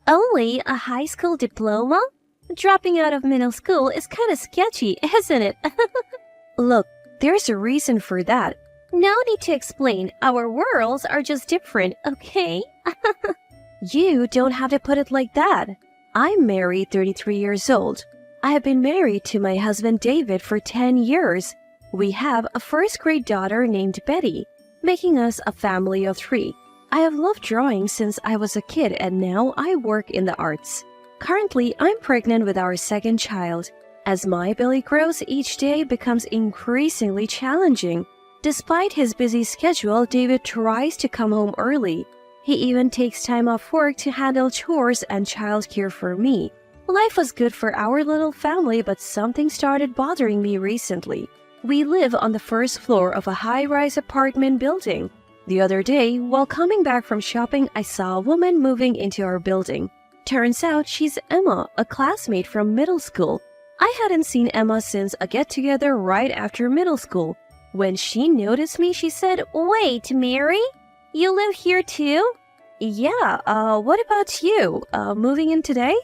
Only a high school diploma? Dropping out of middle school is kind of sketchy, isn't it? Look, there's a reason for that. No need to explain. Our worlds are just different, okay? You don't have to put it like that. I'm married 33 years old. I have been married to my husband David for 10 years. We have a first-grade daughter named Betty, making us a family of 3. I have loved drawing since I was a kid and now I work in the arts. Currently, I'm pregnant with our second child. As my belly grows, each day becomes increasingly challenging. Despite his busy schedule, David tries to come home early. He even takes time off work to handle chores and childcare for me. Life was good for our little family, but something started bothering me recently. We live on the first floor of a high-rise apartment building. The other day, while coming back from shopping, I saw a woman moving into our building. Turns out she's Emma, a classmate from middle school. I hadn't seen Emma since a get-together right after middle school. When she noticed me, she said, "Wait, Mary? You live here too?" "Yeah, what about you? Moving in today?"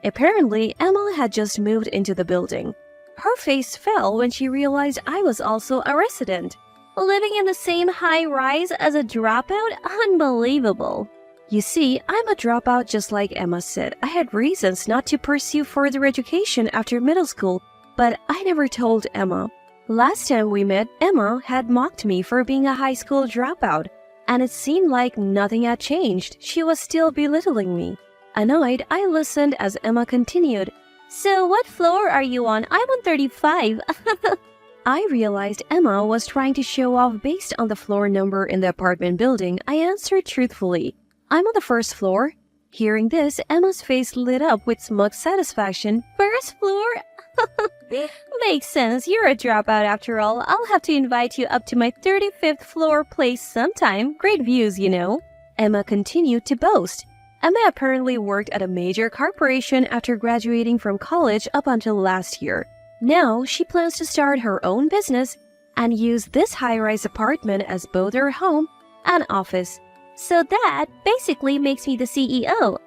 Apparently, Emma had just moved into the building. Her face fell when she realized I was also a resident. Living in the same high-rise as a dropout? Unbelievable. You see, I'm a dropout just like Emma said. I had reasons not to pursue further education after middle school, but I never told Emma. Last time we met, Emma had mocked me for being a high school dropout, and it seemed like nothing had changed. She was still belittling me. Annoyed, I listened as Emma continued. "So what floor are you on? I'm on 35. I realized Emma was trying to show off based on the floor number in the apartment building. I answered truthfully, "I'm on the first floor." Hearing this, Emma's face lit up with smug satisfaction. "First floor? Makes sense. You're a dropout after all. I'll have to invite you up to my 35th floor place sometime. Great views, you know." Emma continued to boast. Emma apparently worked at a major corporation after graduating from college up until last year. Now, she plans to start her own business and use this high-rise apartment as both her home and office. So that basically makes me the CEO.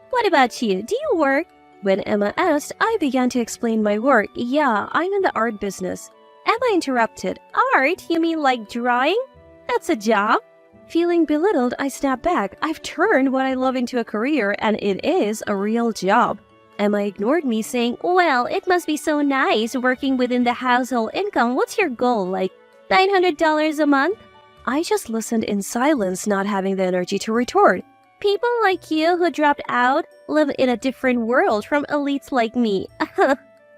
What about you? Do you work? When Emma asked, I began to explain my work. "Yeah, I'm in the art business." Emma interrupted. "Art? You mean like drawing? That's a job?" Feeling belittled, I snapped back. "I've turned what I love into a career, and it is a real job." Emma ignored me, saying, "Well, it must be so nice working within the household income. What's your goal, like $900 a month?" I just listened in silence, not having the energy to retort. People like you who dropped out live in a different world from elites like me.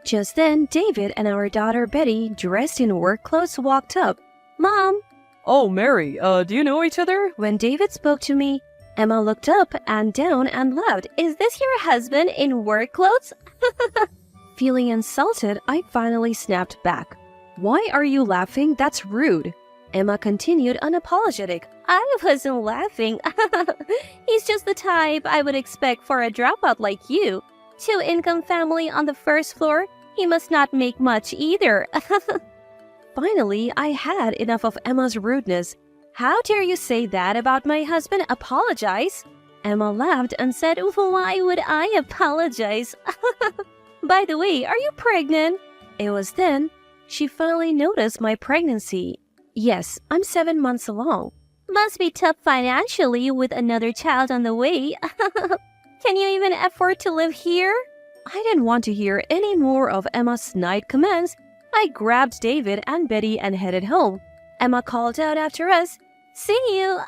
Just then, David and our daughter Betty, dressed in work clothes, walked up. "Mom." "Oh, Mary, do you know each other?" When David spoke to me, Emma looked up and down and laughed. "Is this your husband in work clothes?" Feeling insulted, I finally snapped back. "Why are you laughing? That's rude." Emma continued unapologetic. "I wasn't laughing. He's just the type I would expect for a dropout like you. Two-income family on the first floor. He must not make much either." Finally, I had enough of Emma's rudeness. "How dare you say that about my husband? Apologize." Emma laughed and said, "Why would I apologize? By the way, are you pregnant?" It was then she finally noticed my pregnancy. "Yes, I'm 7 months along." "Must be tough financially with another child on the way." "Can you even afford to live here?" I didn't want to hear any more of Emma's snide comments. I grabbed David and Betty and headed home. Emma called out after us, "See you.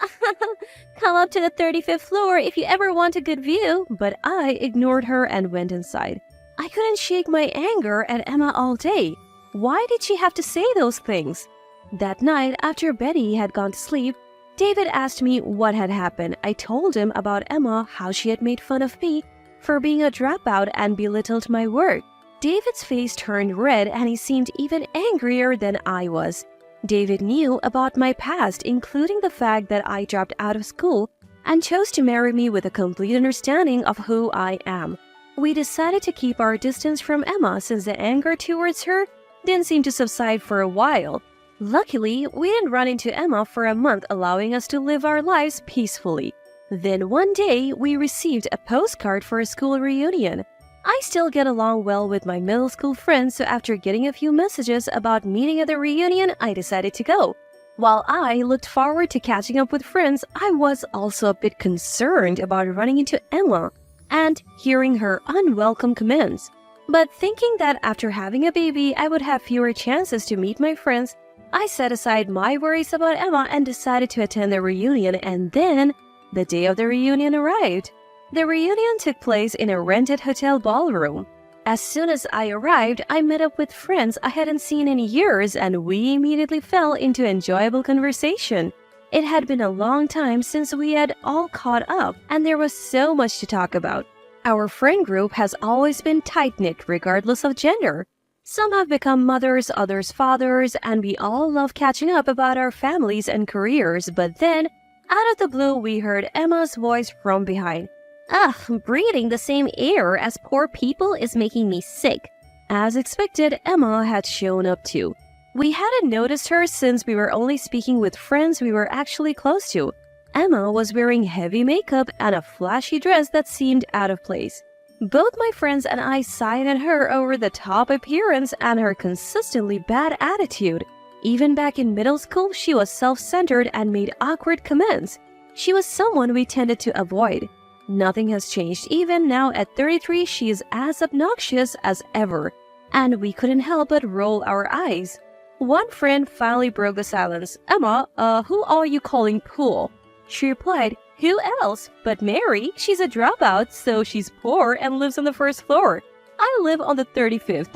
Come up to the 35th floor if you ever want a good view." But I ignored her and went inside. I couldn't shake my anger at Emma all day. Why did she have to say those things? That night, after Betty had gone to sleep, David asked me what had happened. I told him about Emma, how she had made fun of me for being a dropout and belittled my work. David's face turned red and he seemed even angrier than I was. David knew about my past, including the fact that I dropped out of school and chose to marry me with a complete understanding of who I am. We decided to keep our distance from Emma since the anger towards her didn't seem to subside for a while. Luckily, we didn't run into Emma for a month, allowing us to live our lives peacefully. Then one day, we received a postcard for a school reunion. I still get along well with my middle school friends, so after getting a few messages about meeting at the reunion, I decided to go. While I looked forward to catching up with friends, I was also a bit concerned about running into Emma and hearing her unwelcome comments. But thinking that after having a baby, I would have fewer chances to meet my friends, I set aside my worries about Emma and decided to attend the reunion, and then the day of the reunion arrived. The reunion took place in a rented hotel ballroom. As soon as I arrived, I met up with friends I hadn't seen in years, and we immediately fell into enjoyable conversation. It had been a long time since we had all caught up, and there was so much to talk about. Our friend group has always been tight-knit regardless of gender. Some have become mothers, others fathers, and we all love catching up about our families and careers. But then, out of the blue, we heard Emma's voice from behind. Ugh, breathing the same air as poor people is making me sick. As expected, Emma had shown up too. We hadn't noticed her since we were only speaking with friends we were actually close to. Emma was wearing heavy makeup and a flashy dress that seemed out of place. Both my friends and I sighed at her over the top appearance and her consistently bad attitude. Even back in middle school, she was self-centered and made awkward comments. She was someone we tended to avoid. Nothing has changed. Even now at 33, she is as obnoxious as ever, and we couldn't help but roll our eyes. One friend finally broke the silence. Emma, who are you calling poor? She replied, who else? But Mary, she's a dropout, so she's poor and lives on the first floor. I live on the 35th.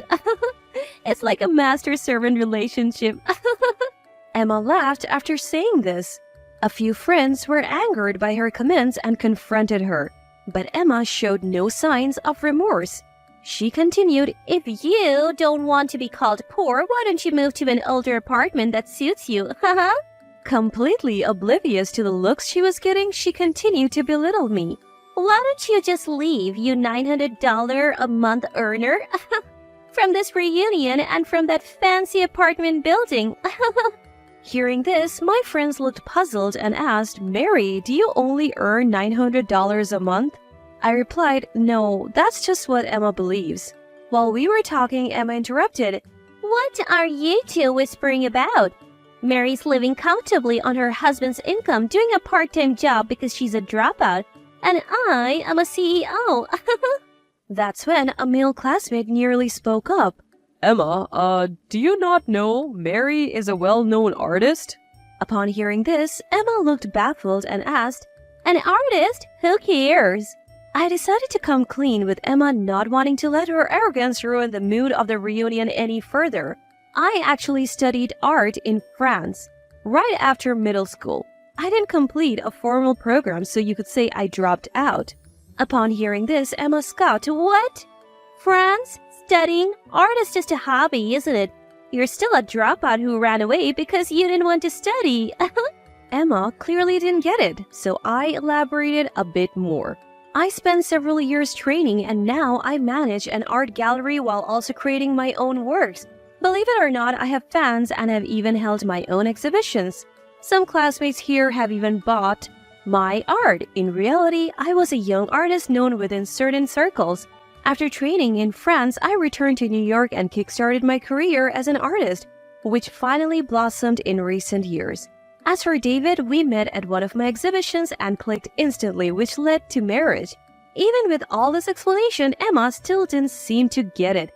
It's like a master-servant relationship. Emma laughed after saying this. A few friends were angered by her comments and confronted her, but Emma showed no signs of remorse. She continued, If you don't want to be called poor, why don't you move to an older apartment that suits you? Haha. Completely oblivious to the looks she was getting, she continued to belittle me. Why don't you just leave, you $900 a month earner? From this reunion and from that fancy apartment building. Hearing this, my friends looked puzzled and asked, Mary, do you only earn $900 a month? I replied, no, that's just what Emma believes. While we were talking, Emma interrupted, What are you two whispering about? Mary's living comfortably on her husband's income, doing a part-time job because she's a dropout, and I am a CEO. That's when a male classmate nearly spoke up. Emma, do you not know Mary is a well-known artist? Upon hearing this, Emma looked baffled and asked, An artist? Who cares? I decided to come clean with Emma, not wanting to let her arrogance ruin the mood of the reunion any further. I actually studied art in France, right after middle school. I didn't complete a formal program, so you could say I dropped out. Upon hearing this, Emma scoffed. What? France? Studying? Art is just a hobby, isn't it? You're still a dropout who ran away because you didn't want to study. Emma clearly didn't get it, so I elaborated a bit more. I spent several years training, and now I manage an art gallery while also creating my own works. Believe it or not, I have fans and have even held my own exhibitions. Some classmates here have even bought my art. In reality, I was a young artist known within certain circles. After training in France, I returned to New York and kickstarted my career as an artist, which finally blossomed in recent years. As for David, we met at one of my exhibitions and clicked instantly, which led to marriage. Even with all this explanation, Emma still didn't seem to get it.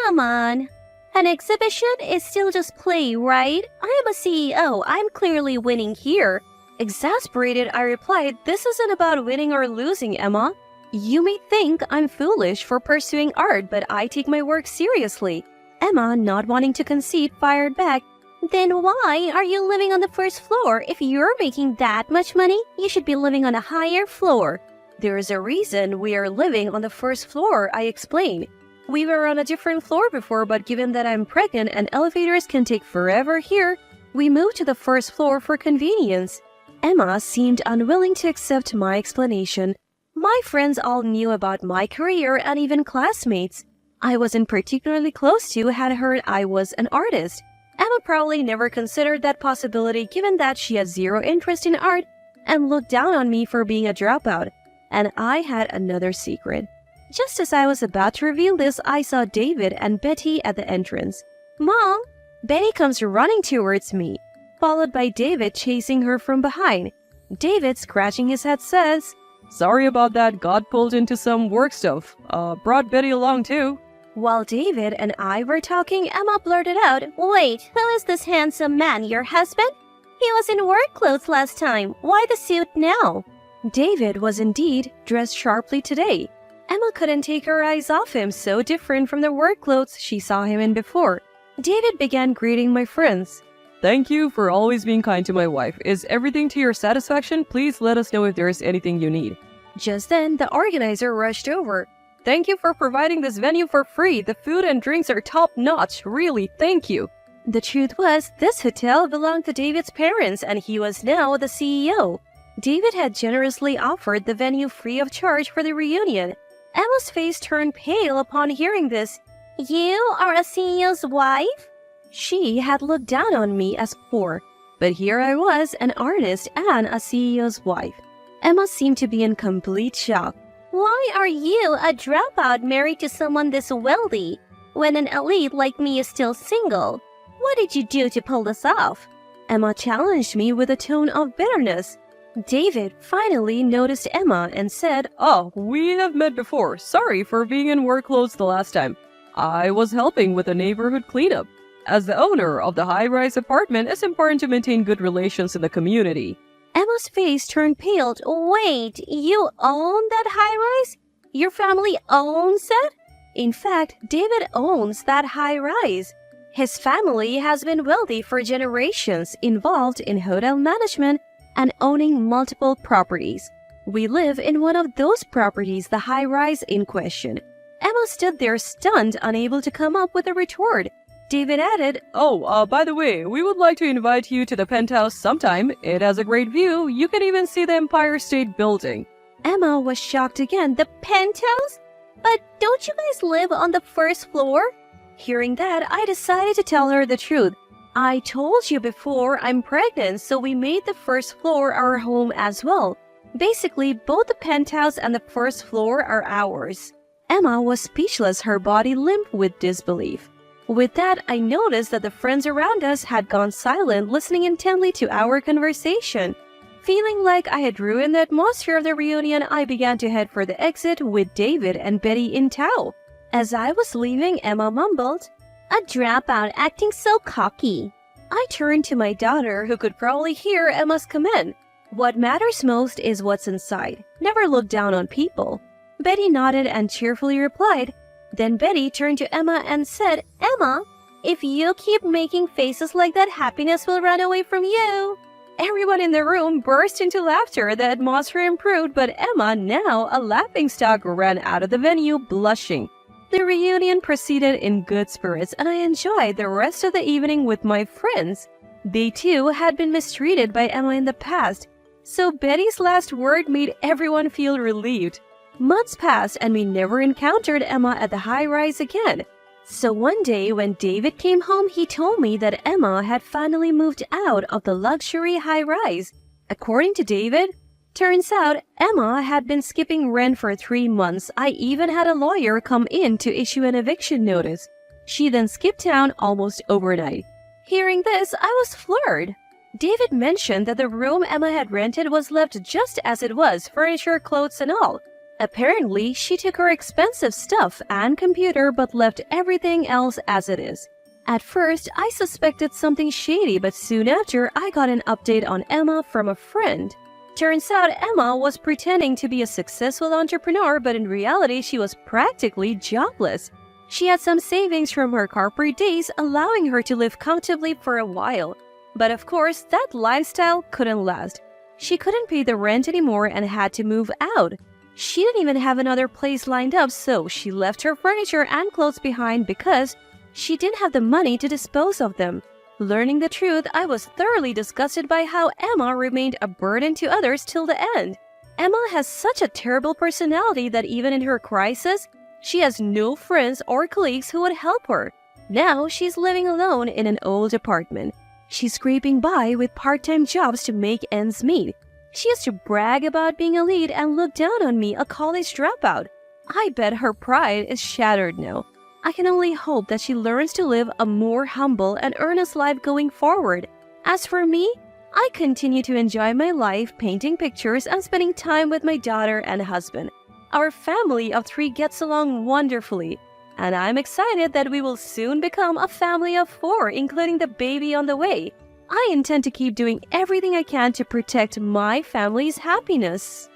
Come on. An exhibition is still just play, right? I am a CEO. I'm clearly winning here. Exasperated, I replied, This isn't about winning or losing, Emma. You may think I'm foolish for pursuing art, but I take my work seriously. Emma, not wanting to concede, fired back, Then why are you living on the first floor? If you're making that much money, you should be living on a higher floor. There is a reason we are living on the first floor, I explained. We were on a different floor before, but given that I'm pregnant and elevators can take forever here, we moved to the first floor for convenience. Emma seemed unwilling to accept my explanation. My friends all knew about my career and even classmates I wasn't particularly close to had heard I was an artist. Emma probably never considered that possibility given that she had zero interest in art and looked down on me for being a dropout. And I had another secret. Just as I was about to reveal this, I saw David and Betty at the entrance. "Mom!" Betty comes running towards me, followed by David chasing her from behind. David, scratching his head, says, Sorry about that, got pulled into some work stuff. Brought Betty along too. While David and I were talking, Emma blurted out, Wait, who is this handsome man, your husband? He was in work clothes last time. Why the suit now? David was indeed dressed sharply today. Emma couldn't take her eyes off him, so different from the work clothes she saw him in before. David began greeting my friends. Thank you for always being kind to my wife. Is everything to your satisfaction? Please let us know if there is anything you need. Just then, the organizer rushed over. Thank you for providing this venue for free. The food and drinks are top-notch. Really, thank you. The truth was, this hotel belonged to David's parents, and he was now the CEO. David had generously offered the venue free of charge for the reunion. Emma's face turned pale upon hearing this. You are a CEO's wife? She had looked down on me as poor, but here I was, an artist and a CEO's wife. Emma seemed to be in complete shock. Why are you, a dropout, married to someone this wealthy, when an elite like me is still single? What did you do to pull this off? Emma challenged me with a tone of bitterness. David finally noticed Emma and said, Oh, we have met before. Sorry for being in work clothes the last time. I was helping with a neighborhood cleanup. As the owner of the high-rise apartment, it's important to maintain good relations in the community. Emma's face turned pale. Wait, you own that high-rise? Your family owns it? In fact, David owns that high-rise. His family has been wealthy for generations, involved in hotel management and owning multiple properties. We live in one of those properties, the high-rise in question. Emma stood there stunned, unable to come up with a retort. David added, By the way, we would like to invite you to the penthouse sometime. It has a great view. You can even see the Empire State Building. Emma was shocked again. The penthouse? But don't you guys live on the first floor? Hearing that, I decided to tell her the truth. I told you before, I'm pregnant, so we made the first floor our home as well. Basically, both the penthouse and the first floor are ours. Emma was speechless, her body limp with disbelief. With that, I noticed that the friends around us had gone silent, listening intently to our conversation. Feeling like I had ruined the atmosphere of the reunion, I began to head for the exit with David and Betty in tow. As I was leaving, Emma mumbled, A dropout acting so cocky. I turned to my daughter, who could probably hear Emma's comment. What matters most is what's inside. Never look down on people. Betty nodded and cheerfully replied. Then Betty turned to Emma and said, Emma, if you keep making faces like that, happiness will run away from you. Everyone in the room burst into laughter. The atmosphere improved, but Emma, now a laughingstock, ran out of the venue blushing. The reunion proceeded in good spirits, and I enjoyed the rest of the evening with my friends. They too had been mistreated by Emma in the past, so Betty's last word made everyone feel relieved. Months passed and we never encountered Emma at the high-rise again. So one day when David came home, he told me that Emma had finally moved out of the luxury high-rise. According to David, turns out Emma had been skipping rent for 3 months. I even had a lawyer come in to issue an eviction notice. She then skipped town almost overnight. Hearing this, I was floored. David mentioned that the room Emma had rented was left just as it was, furniture, clothes, and all. Apparently, she took her expensive stuff and computer but left everything else as it is. At first, I suspected something shady, but soon after, I got an update on Emma from a friend. Turns out Emma was pretending to be a successful entrepreneur, but in reality, she was practically jobless. She had some savings from her corporate days, allowing her to live comfortably for a while. But of course, that lifestyle couldn't last. She couldn't pay the rent anymore and had to move out. She didn't even have another place lined up, so she left her furniture and clothes behind because she didn't have the money to dispose of them. Learning the truth, I was thoroughly disgusted by how Emma remained a burden to others till the end. Emma has such a terrible personality that even in her crisis, she has no friends or colleagues who would help her. Now she's living alone in an old apartment. She's scraping by with part-time jobs to make ends meet. She used to brag about being a lead and look down on me, a college dropout. I bet her pride is shattered now. I can only hope that she learns to live a more humble and earnest life going forward. As for me, I continue to enjoy my life painting pictures and spending time with my daughter and husband. Our family of 3 gets along wonderfully, and I'm excited that we will soon become a family of 4, including the baby on the way. I intend to keep doing everything I can to protect my family's happiness.